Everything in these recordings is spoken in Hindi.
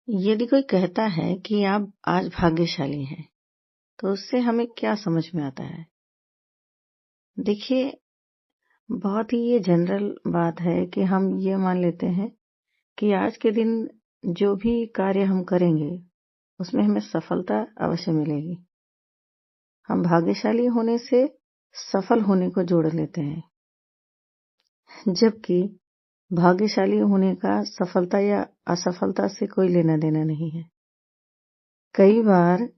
यदि कोई कहता है कि आप आज भाग्यशाली हैं, तो उससे हमें क्या समझ में आता है? देखिए, बहुत ही ये जनरल बात है कि हम ये मान लेते हैं कि आज के दिन जो भी कार्य हम करेंगे, उसमें हमें सफलता अवश्य मिलेगी। हम भाग्यशाली होने से सफल होने को जोड़ लेते हैं, जबकि भाग्यशाली होने का सफलता या असफलता से कोई लेना-देना नहीं है। कई बार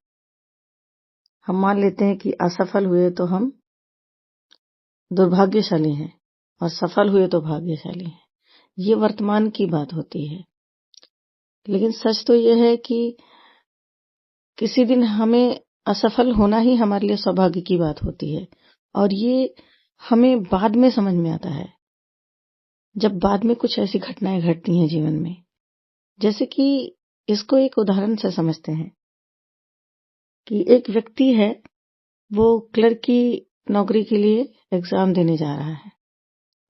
हम मान लेते हैं कि असफल हुए तो हम दुर्भाग्यशाली हैं और सफल हुए तो भाग्यशाली हैं। ये वर्तमान की बात होती है। लेकिन सच तो ये है कि किसी दिन हमें असफल होना ही हमारे लिए सौभाग्य की बात होती है और ये हमें बाद में समझ में आता है, जब बाद में कुछ ऐसी घटनाएं घटती हैं जीवन में। जैसे कि इसको एक उदाहरण से समझते हैं कि एक व्यक्ति है, वो क्लर्क की नौकरी के लिए एग्जाम देने जा रहा है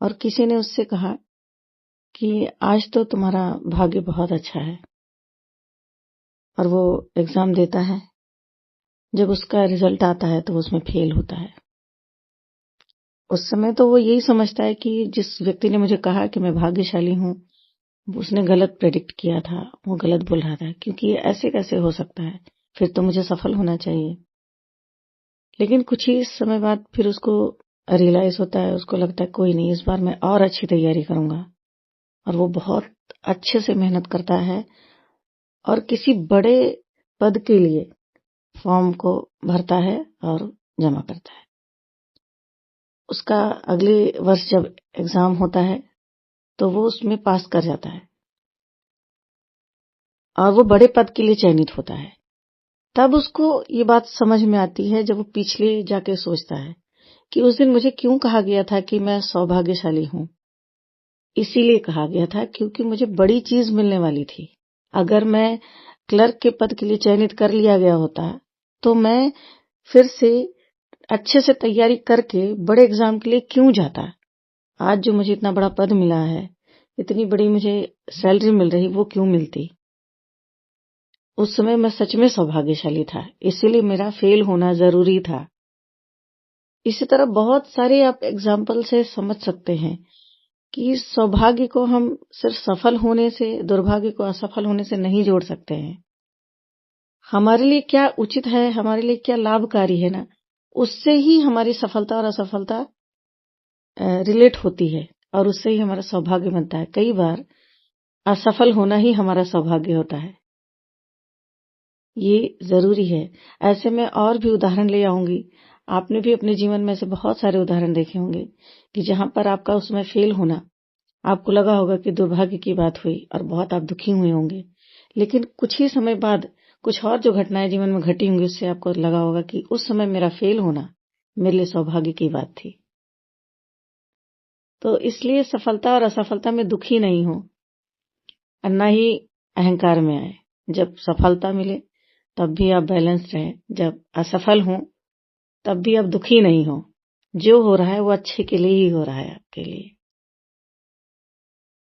और किसी ने उससे कहा कि आज तो तुम्हारा भाग्य बहुत अच्छा है, और वो एग्जाम देता है। जब उसका रिजल्ट आता है तो वो उसमें फेल होता है। उस समय तो वो यही समझता है कि जिस व्यक्ति ने मुझे कहा कि मैं भाग्यशाली हूँ, उसने गलत प्रेडिक्ट किया था, वो गलत बोल रहा था, क्योंकि ये ऐसे कैसे हो सकता है, फिर तो मुझे सफल होना चाहिए। लेकिन कुछ ही समय बाद फिर उसको रियलाइज होता है, उसको लगता है कोई नहीं, इस बार मैं और अच्छी तैयारी करूंगा, और वो बहुत अच्छे से मेहनत करता है और किसी बड़े पद के लिए फॉर्म को भरता है और जमा करता है। उसका अगले वर्ष जब एग्जाम होता है तो वो उसमें पास कर जाता है और वो बड़े पद के लिए चयनित होता है। तब उसको ये बात समझ में आती है, जब वो पिछले जाके सोचता है कि उस दिन मुझे क्यों कहा गया था कि मैं सौभाग्यशाली हूं। इसीलिए कहा गया था क्योंकि मुझे बड़ी चीज मिलने वाली थी। अगर मैं क्लर्क के पद के लिए चयनित कर लिया गया होता तो मैं फिर से अच्छे से तैयारी करके बड़े एग्जाम के लिए क्यों जाता। आज जो मुझे इतना बड़ा पद मिला है, इतनी बड़ी मुझे सैलरी मिल रही, वो क्यों मिलती। उस समय मैं सच में सौभाग्यशाली था, इसीलिए मेरा फेल होना जरूरी था। इसी तरह बहुत सारे आप एग्जाम्पल से समझ सकते हैं कि सौभाग्य को हम सिर्फ सफल होने से, दुर्भाग्य को असफल होने से नहीं जोड़ सकते हैं। हमारे लिए क्या उचित है, हमारे लिए क्या लाभकारी है ना, उससे ही हमारी सफलता और असफलता रिलेट होती है और उससे ही हमारा सौभाग्य बनता है। कई बार असफल होना ही हमारा सौभाग्य होता है, ये जरूरी है। ऐसे में और भी उदाहरण ले आऊंगी। आपने भी अपने जीवन में से बहुत सारे उदाहरण देखे होंगे कि जहां पर आपका उसमें फेल होना, आपको लगा होगा कि दुर्भाग्य की बात हुई और बहुत आप दुखी हुए होंगे। लेकिन कुछ ही समय बाद कुछ और जो घटनाएं जीवन में घटी होंगी, उससे आपको लगा होगा कि उस समय मेरा फेल होना मेरे लिए सौभाग्य की बात थी। तो इसलिए सफलता और असफलता में दुखी नहीं हो और न ही अहंकार में आए। जब सफलता मिले तब भी आप बैलेंस रहें, जब असफल हो तब भी आप दुखी नहीं हो। जो हो रहा है वो अच्छे के लिए ही हो रहा है, आपके लिए।